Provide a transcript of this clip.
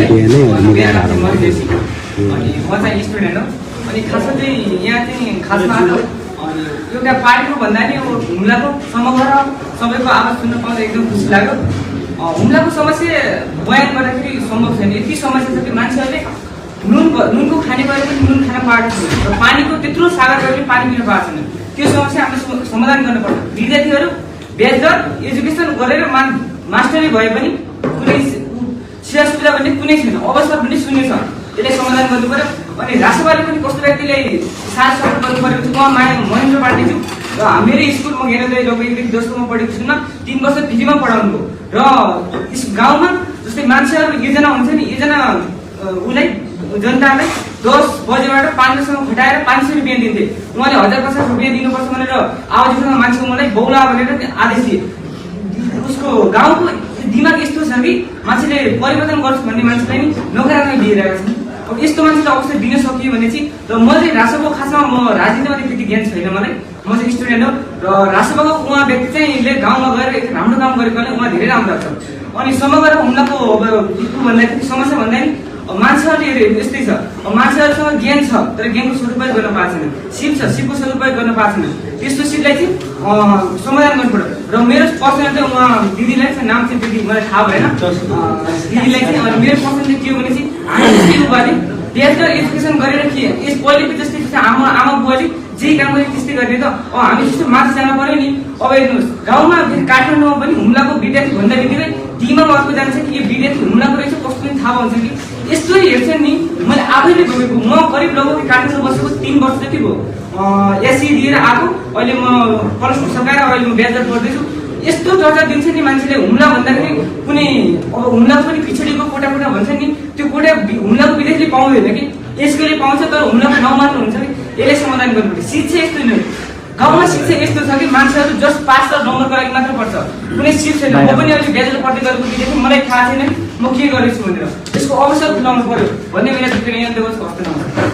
नै मिलाएर अनि म चाहिँ स्टुडेन्ट हो। अनि खासमा चाहिँ यहाँ चाहिँ खासमा अनि एउटा पार्टीको भन्दा नि हुम्लाको समग्र सबैको आवाज सुन्न पाउँदा एकदम खुसी लाग्यो। हुम्लाको समस्या बयान गर्दाखेरि सम्भव छैन। यति समस्या छ कि मान्छेहरूले नुनको खाने गरे पनि नुन खान पाएको छैन र पानीको त्यत्रो सागर गरे पनि पानी पिउन पाएको छैन। त्यो समस्या हामीले समाधान गर्नुपर्छ। विद्यार्थीहरू बेजदर एजुकेसन गरेर मास्टरी भए पनि कुनै सेवा सुविधा भन्ने कुनै छैन, अवस्था पनि शून्य छ। यसलाई समाधान गर्नु पर्यो। अनि राष्ट्रवादले पनि कस्तो व्यक्तिले साथ सपोर्ट गर्नु पर्यो म महेन्द्र पाण्डेज्यू र मेरो स्कुल म हेरेर लोकदेखि दोस्रोमा पढेको छु 3 वर्ष फ्रीमा पढाउनु र यस गाउँमा जस्तै मान्छेहरू योजना हुन्छ नि, योजना उसलाई जनतालाई 10 बजेबाट 5 बजेसम्म खटाएर 500 रुपियाँ दिन्थे। उहाँले 1050 रुपियाँ दिनुपर्छ भनेर आवाजसँग मान्छेको मलाई बौला भनेर आदेश दिए। उसको गाउँको दिमाग यस्तो छ कि मान्छेले परिवर्तन गर्छु भन्ने मान्छेलाई नि नोकरामा दिइरहेका छन्। अब यस्तो मान्छेलाई अवसर दिन सकियो भने चाहिँ र म चाहिँ राष्ट्रको खासमा म राजनीतिमा त्यति ज्ञान छैन मलाई, म चाहिँ स्टुडेन्ट हो र राष्ट्रको उहाँ व्यक्ति चाहिँ गाउँमा गएर एक राम्रो काम गरेकोले उहाँ धेरै राम्रो लाग्छ। अनि समग्र हुम्लाको भन्दाखेरि समस्या भन्दा नि मान्छेहरूले यस्तै छ। मान्छेहरूसँग ज्ञान छ तर ज्ञानको सदुपयोग गर्न पाएको छैन, सिप छ सिपको सदुपयोग गर्न पाएको छैन। त्यस्तो सिपलाई चाहिँ समाधान गर्नु पर्यो। र मेरो पर्सनल चाहिँ उहाँ दिदीलाई चाहिँ नाम चाहिँ दिदी मलाई थाहा भएन, दिदीलाई चाहिँ अनि मेरो पर्सनल चाहिँ के हो भने चाहिँ हामी युवाले बेहतर एजुकेसन गरेर के यस पहिलेको जस्तै आमा बुवाले जे काम गरे त्यस्तै गर्ने त हामी जस्तो माथि जान पर्यो नि। अब हेर्नुहोस् गाउँमा काठमाडौँमा पनि हुम्लाको विद्यार्थी भन्दा बित्तिकै दिमाग अर्को जान्छ कि यो विद्यार्थी हुम्लाको रहेछ कस्तो पनि थाहा हुन्छ कि यस्तो हेर्छन् नि। मैले आफैले भोगेको म करिब लगभग काठमाडौँ बसेको 3 वर्ष जति भयो। एससी दिएर आएको, अहिले म कलेज सकाएर अहिले म ब्याचलर पढ्दैछु। यस्तो चर्चा दिन्छ नि मान्छेले हुम्ला भन्दाखेरि कुनै अब हुम्लाको पनि पिछडिको कोटा भन्छ नि, त्यो कोटा हुम्लाको विद्यार्थीले पाउँदैन कि यसकोले पाउँछ तर हुम्लाको नाउँ मात्र हुन्छ कि। यसले समाधान गर्नुपर्छ। शिक्षा यस्तो नै गाउँमा शिक्षा यस्तो छ कि मान्छेहरू जस्ट पास र नम्बरको लागि मात्र पढ्छ, कुनै सिप छैन। म पनि अहिले ब्याचलर पढ्दै गरेको विद्यार्थी मलाई थाहा छैन म के गरेछु भनेर। यसको अवसर खुलाउनु पर्यो भन्ने मेरो यहाँ देखाउँछु। हस्त नमस्कार।